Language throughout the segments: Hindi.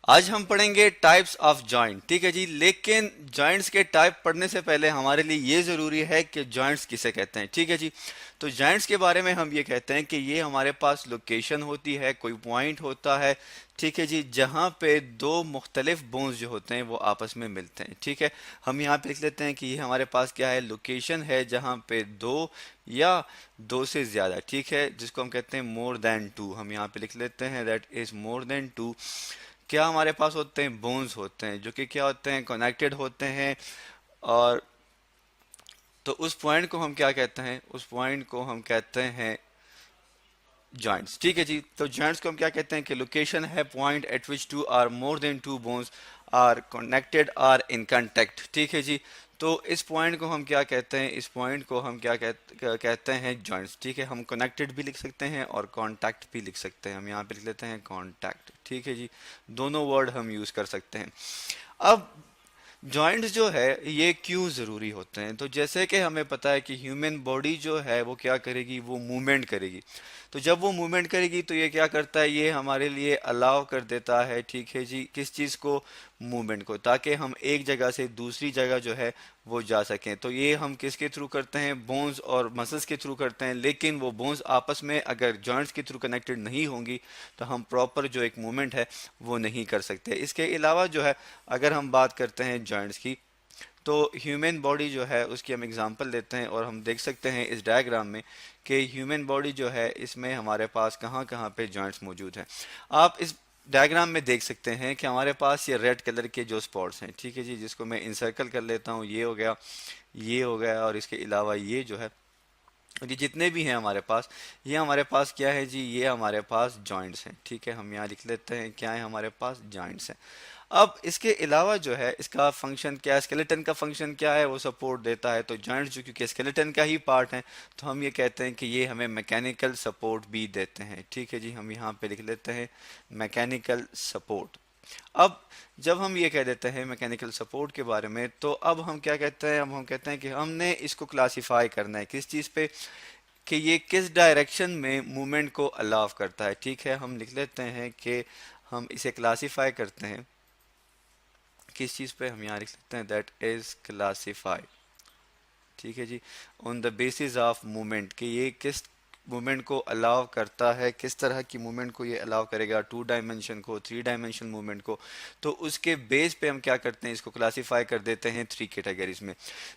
आज हम पढ़ेंगे टाइप्स ऑफ जॉइंट। ठीक है जी, लेकिन जॉइंट्स के टाइप पढ़ने से पहले हमारे लिए ये ज़रूरी है कि जॉइंट्स किसे कहते हैं। ठीक है जी, तो जॉइंट्स के बारे में हम ये कहते हैं कि ये हमारे पास लोकेशन होती है, कोई पॉइंट होता है। ठीक है जी, जहाँ पे दो मुख्तलिफ बोन्स जो होते हैं वो आपस में मिलते हैं। ठीक है, हम यहाँ पे लिख लेते हैं कि ये हमारे पास क्या है, लोकेशन है जहाँ पे दो या दो से ज़्यादा, ठीक है, जिसको हम कहते हैं मोर देन टू। हम यहाँ पे लिख लेते हैं that is more than two. क्या हमारे पास होते हैं, बोन्स होते हैं जो कि क्या होते हैं, कनेक्टेड होते हैं। और तो उस पॉइंट को हम क्या कहते हैं, उस पॉइंट को हम कहते हैं जॉइंट्स। ठीक है जी, तो जॉइंट्स को हम क्या कहते हैं कि लोकेशन है point at which two are more than two bones are connected are in contact. ठीक है जी, तो इस पॉइंट को हम क्या कहते हैं, इस पॉइंट को हम क्या कहते हैं जॉइंट्स। ठीक है, हम कनेक्टेड भी लिख सकते हैं और कॉन्टैक्ट भी लिख सकते हैं। हम यहाँ पे लिख लेते हैं कॉन्टैक्ट। ठीक है जी, दोनों वर्ड हम यूज़ कर सकते हैं। अब जॉइंट्स जो है ये क्यों ज़रूरी होते हैं, तो जैसे कि हमें पता है कि ह्यूमन बॉडी जो है वो क्या करेगी, वो मूवमेंट करेगी। तो जब वो मूवमेंट करेगी तो ये क्या करता है, ये हमारे लिए अलाउ कर देता है, ठीक है जी, किस चीज़ को, मूवमेंट को, ताकि हम एक जगह से दूसरी जगह जो है वो जा सकें। तो ये हम किसके थ्रू करते हैं, बोन्स और मसल्स के थ्रू करते हैं। लेकिन वो बोन्स आपस में अगर जॉइंट्स के थ्रू कनेक्टेड नहीं होंगी तो हम प्रॉपर जो एक मूवमेंट है वो नहीं कर सकते। इसके अलावा जो है, अगर हम बात करते हैं जॉइंट्स की, तो ह्यूमन बॉडी जो है उसकी हम एग्जांपल लेते हैं और हम देख सकते हैं इस डायग्राम में कि ह्यूमन बॉडी जो है इसमें हमारे पास कहाँ कहाँ पे जॉइंट्स मौजूद हैं। आप इस डायग्राम में देख सकते हैं कि हमारे पास ये रेड कलर के जो स्पॉट्स हैं, ठीक है जी, जिसको मैं इंसर्कल कर लेता हूँ, ये हो गया, ये हो गया, और इसके अलावा ये जो है, ये जितने भी हैं हमारे पास, ये हमारे पास क्या है जी, ये हमारे पास जॉइंट्स हैं। ठीक है, हम यहाँ लिख लेते हैं क्या है, हमारे पास जॉइंट्स हैं। अब इसके अलावा जो है इसका फंक्शन क्या है, स्केलेटन का फंक्शन क्या है, वो सपोर्ट देता है। तो जॉइंट्स जो क्योंकि स्केलेटन का ही पार्ट है, तो हम ये कहते हैं कि ये हमें मैकेनिकल सपोर्ट भी देते हैं। ठीक है जी, हम यहाँ पे लिख लेते हैं मैकेनिकल सपोर्ट। अब जब हम ये कह देते हैं मैकेनिकल सपोर्ट के बारे में, तो अब हम क्या कहते हैं, अब हम कहते हैं कि हमने इसको क्लासिफाई करना है किस चीज़ पे, कि ये किस डायरेक्शन में मूवमेंट को अलाउ करता है। ठीक है, हम लिख लेते हैं कि हम इसे क्लासिफाई करते हैं किस चीज़ पे, हम यहाँ लिख लेते हैं दैट इज क्लासिफाई। ठीक है जी, on the basis of movement, कि ये किस मूवमेंट को अलाउ करता है, किस तरह की मूवमेंट को ये अलाउ करेगा, टू डायमेंशन को, थ्री डायमेंशन मूवमेंट को। तो उसके बेस पे हम क्या करते हैं, इसको क्लासिफाई कर देते हैं थ्री कैटेगरीज में।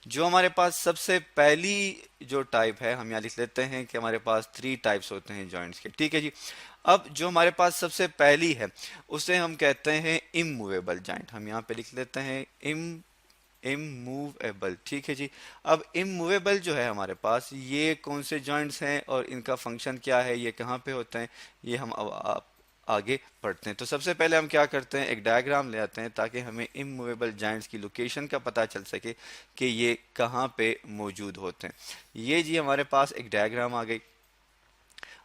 जो हमारे पास सबसे पहली जो टाइप है, हम यहाँ लिख लेते हैं कि हमारे पास थ्री टाइप्स होते हैं जॉइंट्स के। ठीक है जी, अब जो हमारे पास सबसे पहली है उसे हम कहते हैं इमूवेबल जॉइंट। हम यहाँ पे लिख लेते हैं इमूवेबल। ठीक है जी, अब इमूवेबल जो है हमारे पास, ये कौन से जॉइंट्स हैं और इनका फंक्शन क्या है, ये कहाँ पे होते हैं, ये हम अब आप आगे पढ़ते हैं। तो सबसे पहले हम क्या करते हैं, एक डायग्राम ले आते हैं ताकि हमें इमूवेबल जॉइंट्स की लोकेशन का पता चल सके कि ये कहाँ पे मौजूद होते हैं। ये जी हमारे पास एक डायग्राम आ गई।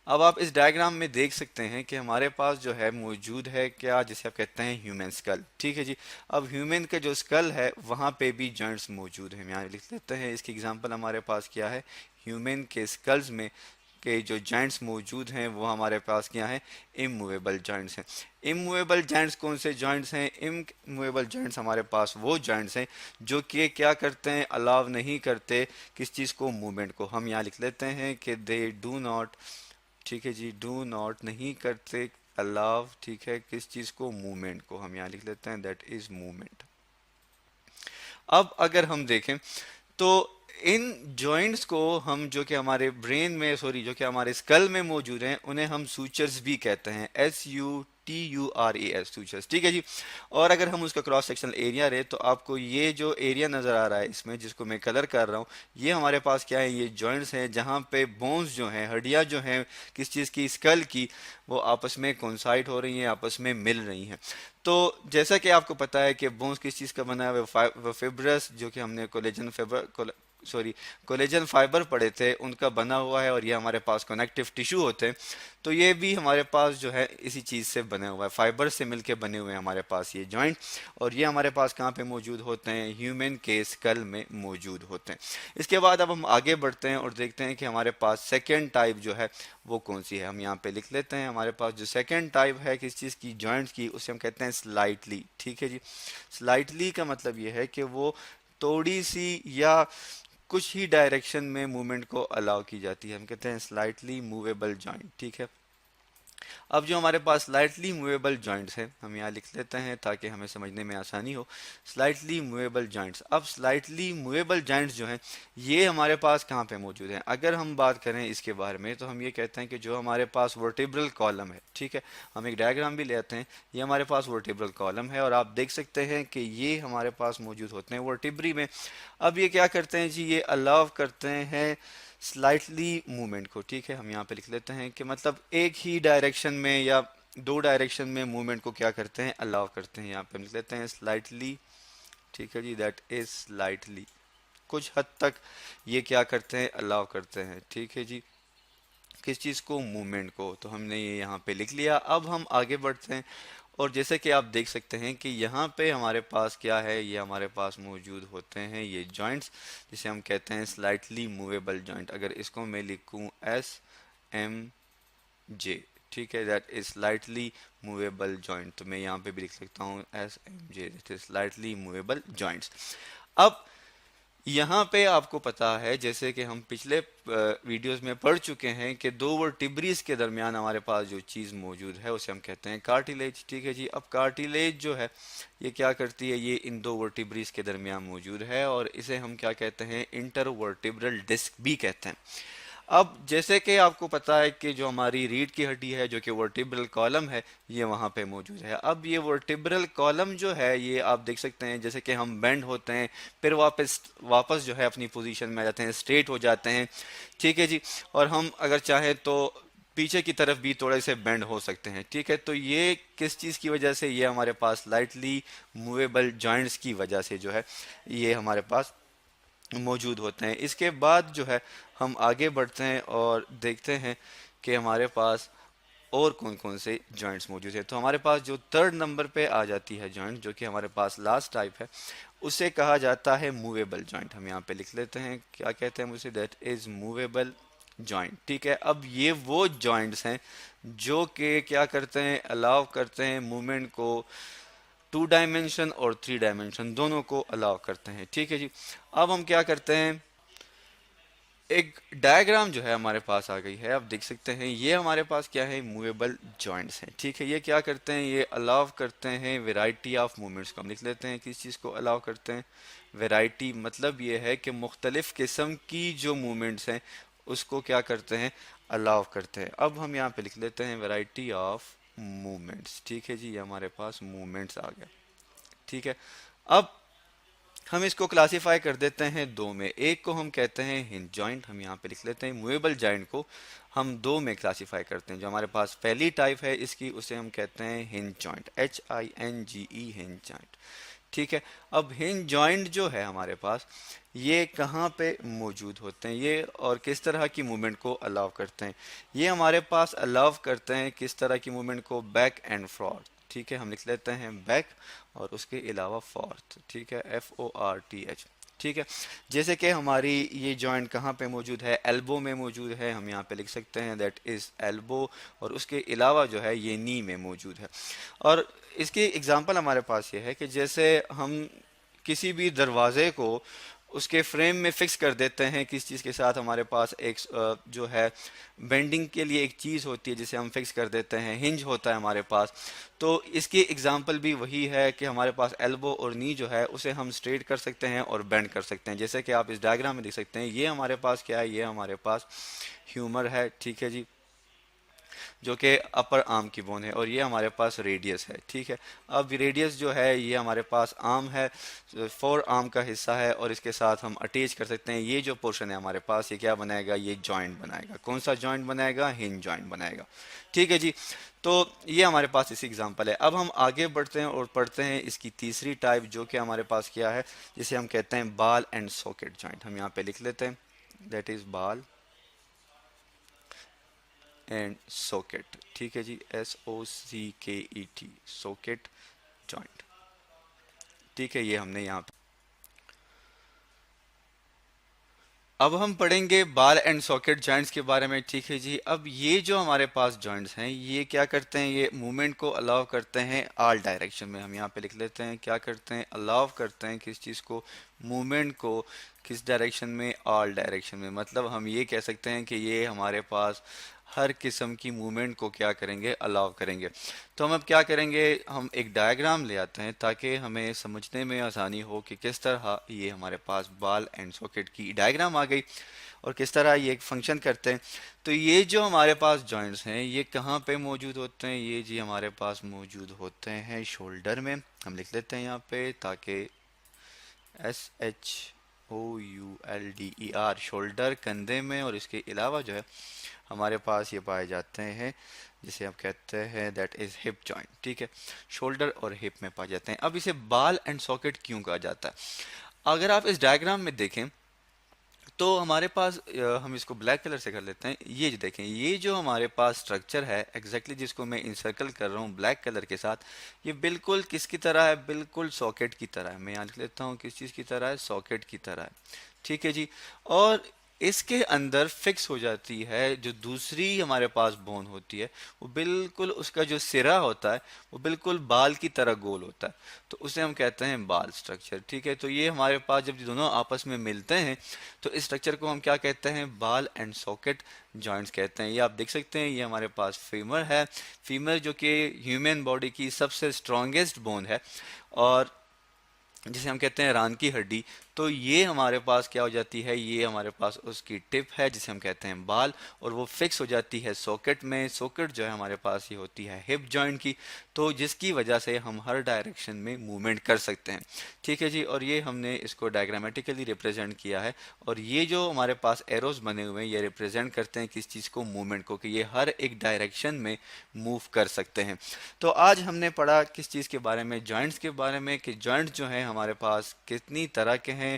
अब आप इस डायग्राम में देख सकते हैं कि हमारे पास जो है मौजूद है क्या, जिसे आप कहते हैं ह्यूमन स्कल। ठीक है जी, अब ह्यूमन का जो स्कल है वहाँ पे भी जॉइंट्स मौजूद हैं। हम यहाँ लिख लेते हैं, इसकी एग्जांपल हमारे पास क्या है, ह्यूमन के स्कल्स में के जो जॉइंट्स मौजूद हैं वो हमारे पास क्या है, इमूवेबल जॉइंट्स हैं। इमूवेबल जॉइंट्स कौन से जॉइंट्स हैं, इमूवेबल जॉइंट्स हमारे पास वो जॉइंट्स हैं जो कि क्या करते हैं, अलाउ नहीं करते किस चीज़ को, मूवमेंट को। हम यहाँ लिख लेते हैं कि दे डू नॉट, ठीक है जी, डू नॉट नहीं करते अलाव, ठीक है, किस चीज़ को, मूवमेंट को। हम यहाँ लिख लेते हैं दैट इज मूवमेंट। अब अगर हम देखें तो इन जॉइंट्स को हम, जो कि हमारे ब्रेन में, सॉरी, जो कि हमारे स्कल में मौजूद हैं, उन्हें हम सूचर्स भी कहते हैं, SUTURES, सूचर्स। ठीक है जी, और अगर हम उसका क्रॉस सेक्शनल एरिया रहे तो आपको ये जो एरिया नज़र आ रहा है इसमें, जिसको मैं कलर कर रहा हूँ, ये हमारे पास क्या है, ये जॉइंट्स हैं जहाँ पे बोन्स जो हैं, हड्डियाँ जो हैं किस चीज़ की, स्कल की, वो आपस में कोइंसाइड हो रही हैं, आपस में मिल रही हैं। तो जैसा कि आपको पता है कि बोन्स किस चीज़ का बना है, वो फाइब्रस, जो कि हमने collagen fibre sorry collagen fibre पड़े थे उनका बना हुआ है, और ये हमारे पास कनेक्टिव टिश्यू होते हैं। तो ये भी हमारे पास जो है इसी चीज़ से बने हुआ है, फाइबर से मिलके बने हुए हैं हमारे पास ये जॉइंट। और ये हमारे पास कहाँ पे मौजूद होते हैं, ह्यूमन के स्कल में मौजूद होते हैं। इसके बाद अब हम आगे बढ़ते हैं और देखते हैं कि हमारे पास सेकेंड टाइप जो है वो कौन सी है। हम यहाँ पे लिख लेते हैं, हमारे पास जो सेकेंड टाइप है किस चीज़ की, जॉइंट्स की, उसे हम कहते हैं स्लाइटली। ठीक है जी, स्लाइटली का मतलब ये है कि वो थोड़ी सी या कुछ ही डायरेक्शन में मूवमेंट को अलाउ की जाती है, हम कहते हैं स्लाइटली मूवेबल जॉइंट। ठीक है, अब जो हमारे पास स्लाइटली मूवेबल जॉइंट्स हैं हम यहाँ लिख लेते हैं ताकि हमें समझने में आसानी हो। स्लाइटली मूवेबल जॉइंट्स, अब स्लाइटली मूवेबल जॉइंट्स जो हैं ये हमारे पास कहाँ पे मौजूद हैं। अगर हम बात करें इसके बारे में तो हम ये कहते हैं कि जो हमारे पास वर्टिब्रल कॉलम है, ठीक है, हम एक डायग्राम भी ले आते हैं, ये हमारे पास वर्टिब्रल कॉलम है और आप देख सकते हैं कि ये हमारे पास मौजूद होते हैं वर्टिब्री में। अब ये क्या करते हैं जी, ये अलाउ करते हैं स्लाइटली मूवमेंट को। ठीक है, हम यहाँ पे लिख लेते हैं कि मतलब एक ही डायरेक्शन में या दो डायरेक्शन में मूवमेंट को क्या करते हैं, अलाउ करते हैं। यहाँ पे हम लिख लेते हैं स्लाइटली। ठीक है जी, दैट इज स्लाइटली, कुछ हद तक ये क्या करते हैं, अलाउ करते हैं। ठीक है जी, किस चीज़ को, मूवमेंट को। तो हमने ये यहाँ पे लिख लिया। अब हम आगे बढ़ते हैं और जैसे कि आप देख सकते हैं कि यहाँ पे हमारे पास क्या है, ये हमारे पास मौजूद होते हैं ये जॉइंट्स जिसे हम कहते हैं स्लाइटली मूवेबल जॉइंट। अगर इसको मैं लिखूँ SMJ, ठीक है, that is slightly movable joint, तो मैं यहाँ पे भी लिख सकता हूँ SMJ, that is slightly movable joints. अब यहाँ पे आपको पता है जैसे कि हम पिछले वीडियोस में पढ़ चुके हैं कि दो वर्टिब्रीज के दरमियान हमारे पास जो चीज़ मौजूद है उसे हम कहते हैं कार्टिलेज। ठीक है जी, अब कार्टिलेज जो है ये क्या करती है, ये इन दो वर्टिब्रीज के दरमियान मौजूद है और इसे हम क्या कहते हैं, इंटरवर्टिब्रल डिस्क भी कहते हैं। अब जैसे कि आपको पता है कि जो हमारी रीढ़ की हड्डी है जो कि वर्टिब्रल कॉलम है ये वहाँ पे मौजूद है। अब ये वर्टिब्रल कॉलम जो है ये आप देख सकते हैं जैसे कि हम बेंड होते हैं फिर वापस वापस जो है अपनी पोजीशन में आ जाते हैं, स्ट्रेट हो जाते हैं। ठीक है जी, और हम अगर चाहें तो पीछे की तरफ भी थोड़े से बेंड हो सकते हैं। ठीक है, तो ये किस चीज़ की वजह से, ये हमारे पास स्लाइटली मूवेबल जॉइंट्स की वजह से जो है ये हमारे पास मौजूद होते हैं। इसके बाद जो है हम आगे बढ़ते हैं और देखते हैं कि हमारे पास और कौन कौन से जॉइंट्स मौजूद है। तो हमारे पास जो थर्ड नंबर पे आ जाती है जॉइंट, जो कि हमारे पास लास्ट टाइप है, उसे कहा जाता है मूवेबल जॉइंट। हम यहाँ पे लिख लेते हैं, क्या कहते हैं उसे, दैट इज मूवेबल जॉइंट। ठीक है, अब ये वो जॉइंट्स हैं जो कि क्या करते हैं, अलाउ करते हैं मूवमेंट को, 2 डायमेंशन और 3 डायमेंशन दोनों को अलाउ करते हैं। ठीक है जी, अब हम क्या करते हैं, एक डायग्राम जो है हमारे पास आ गई है, आप देख सकते हैं ये हमारे पास क्या है, मूवेबल जॉइंट्स हैं। ठीक है, ये क्या करते हैं, ये अलाउ करते हैं वेराइटी ऑफ मूवमेंट्स को। हम लिख लेते हैं किस चीज़ को अलाउ करते हैं, वेराइटी, मतलब ये है कि मुख्तलिफ किस्म की जो मूवमेंट्स हैं उसको क्या करते हैं, अलाउ करते हैं। अब हम यहाँ पे लिख लेते हैं वेराइटी ऑफ मूवमेंट्स। ठीक है जी, ये हमारे पास मूवमेंट्स आ गए। ठीक है, अब हम इसको क्लासिफाई कर देते हैं दो में। एक को हम कहते हैं हिंज जॉइंट, हम यहाँ पे लिख लेते हैं मूवेबल जॉइंट को हम दो में क्लासिफाई करते हैं। जो हमारे पास पहली टाइप है इसकी उसे हम कहते हैं hinge joint, HINGE, hinge joint. ठीक है, अब हिंज जॉइंट जो है हमारे पास ये कहाँ पे मौजूद होते हैं ये और किस तरह की मूवमेंट को अलाउ करते हैं, ये हमारे पास अलाउ करते हैं किस तरह की मूवमेंट को, बैक एंड फ्रॉन्ट। ठीक है, हम लिख लेते हैं बैक और उसके अलावा फोर्थ। ठीक है, FORTH। ठीक है, जैसे कि हमारी ये जॉइंट कहाँ पे मौजूद है, एल्बो में मौजूद है, हम यहाँ पे लिख सकते हैं दैट इज़ एल्बो, और उसके अलावा जो है ये नी में मौजूद है। और इसकी एग्जांपल हमारे पास ये है कि जैसे हम किसी भी दरवाजे को उसके फ्रेम में फिक्स कर देते हैं किस चीज़ के साथ, हमारे पास एक जो है बेंडिंग के लिए एक चीज़ होती है जिसे हम फिक्स कर देते हैं, हिंज होता है हमारे पास। तो इसकी एग्जांपल भी वही है कि हमारे पास एल्बो और नी जो है उसे हम स्ट्रेट कर सकते हैं और बेंड कर सकते हैं। जैसे कि आप इस डायग्राम में देख सकते हैं ये हमारे पास क्या है, ये हमारे पास ह्यूमर है। ठीक है जी, जो कि अपर आर्म की बोन है, और ये हमारे पास रेडियस है। ठीक है, अब रेडियस जो है ये हमारे पास आर्म है, फोर आर्म का हिस्सा है, और इसके साथ हम अटैच कर सकते हैं। ये जो पोर्शन है हमारे पास ये क्या बनाएगा, ये जॉइंट बनाएगा। कौन सा जॉइंट बनाएगा, हिंज जॉइंट बनाएगा। ठीक है जी, तो ये हमारे पास इसी एग्जांपल है। अब हम आगे बढ़ते हैं और पढ़ते हैं इसकी तीसरी टाइप, जो कि हमारे पास क्या है, जिसे हम कहते हैं बॉल एंड सॉकेट जॉइंट। हम यहाँ पे लिख लेते हैं, that is ball and socket. ठीक है जी, SOCKET, सॉकेट जॉइंट। ठीक है, ये हमने यहाँ पे। अब हम पढ़ेंगे बॉल एंड सॉकेट जॉइंट्स के बारे में। ठीक है जी, अब ये जो हमारे पास जॉइंट्स हैं ये क्या करते हैं, ये मूवमेंट को अलाउ करते हैं ऑल डायरेक्शन में। हम यहाँ पे लिख लेते हैं, क्या करते हैं, अलाउ करते हैं किस चीज़ को, मूवमेंट को, किस डायरेक्शन में, ऑल डायरेक्शन में। मतलब हम ये कह सकते हैं कि ये हमारे पास हर किस्म की मूवमेंट को क्या करेंगे, अलाउ करेंगे। तो हम अब क्या करेंगे, हम एक डायग्राम ले आते हैं ताकि हमें समझने में आसानी हो कि किस तरह ये हमारे पास बॉल एंड सॉकेट की डायग्राम आ गई और किस तरह ये फंक्शन करते हैं। तो ये जो हमारे पास जॉइंट्स हैं ये कहाँ पे मौजूद होते हैं, ये जी हमारे पास मौजूद होते हैं शोल्डर में। हम लिख लेते हैं यहाँ पे, ताकि SHOULDER, शोल्डर, कंधे में। और इसके अलावा जो है हमारे पास ये पाए जाते हैं जिसे हम कहते हैं दैट इज हिप जॉइंट। ठीक है, शोल्डर और हिप में पाए जाते हैं। अब इसे बॉल एंड सॉकेट क्यों कहा जाता है, अगर आप इस डायग्राम में देखें तो हमारे पास हम इसको ब्लैक कलर से कर लेते हैं। ये जो देखें, ये जो हमारे पास स्ट्रक्चर है एग्जैक्टली जिसको मैं इंसर्कल कर रहा हूँ ब्लैक कलर के साथ, ये बिल्कुल किसकी तरह है, बिल्कुल सॉकेट की तरह है। मैं यहाँ लिख लेता हूँ किस चीज़ की तरह है, सॉकेट की तरह है। ठीक है जी, और इसके अंदर फिक्स हो जाती है जो दूसरी हमारे पास बोन होती है, वो बिल्कुल उसका जो सिरा होता है वो बिल्कुल बाल की तरह गोल होता है, तो उसे हम कहते हैं बाल स्ट्रक्चर। ठीक है, तो ये हमारे पास जब दोनों आपस में मिलते हैं तो इस स्ट्रक्चर को हम क्या कहते हैं, बाल एंड सॉकेट जॉइंट्स कहते हैं। ये आप देख सकते हैं, ये हमारे पास फीमर है, फीमर जो कि ह्यूमन बॉडी की सबसे स्ट्रॉन्गेस्ट बोन है और जिसे हम कहते हैं रान की हड्डी। तो ये हमारे पास क्या हो जाती है, ये हमारे पास उसकी टिप है जिसे हम कहते हैं बाल, और वो फिक्स हो जाती है सॉकेट में। सॉकेट जो है हमारे पास ये होती है हिप जॉइंट की, तो जिसकी वजह से हम हर डायरेक्शन में मूवमेंट कर सकते हैं। ठीक है जी, और ये हमने इसको डायग्रामेटिकली रिप्रेजेंट किया है, और ये जो हमारे पास एरोज बने हुए हैं ये रिप्रेजेंट करते हैं किस चीज़ को, मूवमेंट को, कि ये हर एक डायरेक्शन में मूव कर सकते हैं। तो आज हमने पढ़ा किस चीज़ के बारे में, जॉइंट्स के बारे में, कि जॉइंट्स जो हैं हमारे पास कितनी तरह के हैं,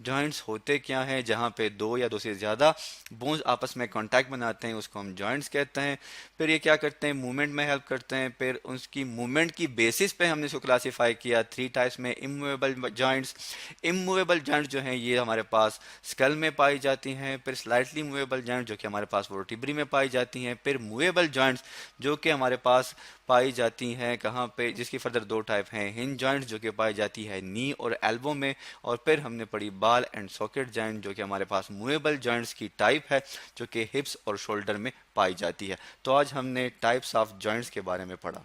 जॉइंट्स होते क्या हैं, जहाँ पे दो या दो से ज़्यादा बोन्स आपस में कांटेक्ट बनाते हैं उसको हम जॉइंट्स कहते हैं। फिर ये क्या करते हैं, मूवमेंट में हेल्प करते हैं। फिर उसकी मूवमेंट की बेसिस पे हमने इसको क्लासीफाई किया थ्री टाइप्स में, इमूवेबल जॉइंट्स। इमूवेबल जॉइंट्स जो हैं ये हमारे पास स्कल में पाई जाती हैं। फिर स्लाइटली मूवेबल जॉइंट्स जो कि हमारे पास वर्टिब्री में पाई जाती हैं। फिर मूवेबल जॉइंट्स जो कि हमारे पास पाई जाती हैं कहाँ पे, जिसकी फर्दर दो टाइप हैं, हिंज जॉइंट्स जो कि पाई जाती है नी और एल्बो में। और फिर हमने पढ़ी बॉल एंड सॉकेट जॉइंट जो कि हमारे पास मूवेबल जॉइंट्स की टाइप है, जो कि हिप्स और शोल्डर में पाई जाती है। तो आज हमने टाइप्स ऑफ जॉइंट्स के बारे में पढ़ा।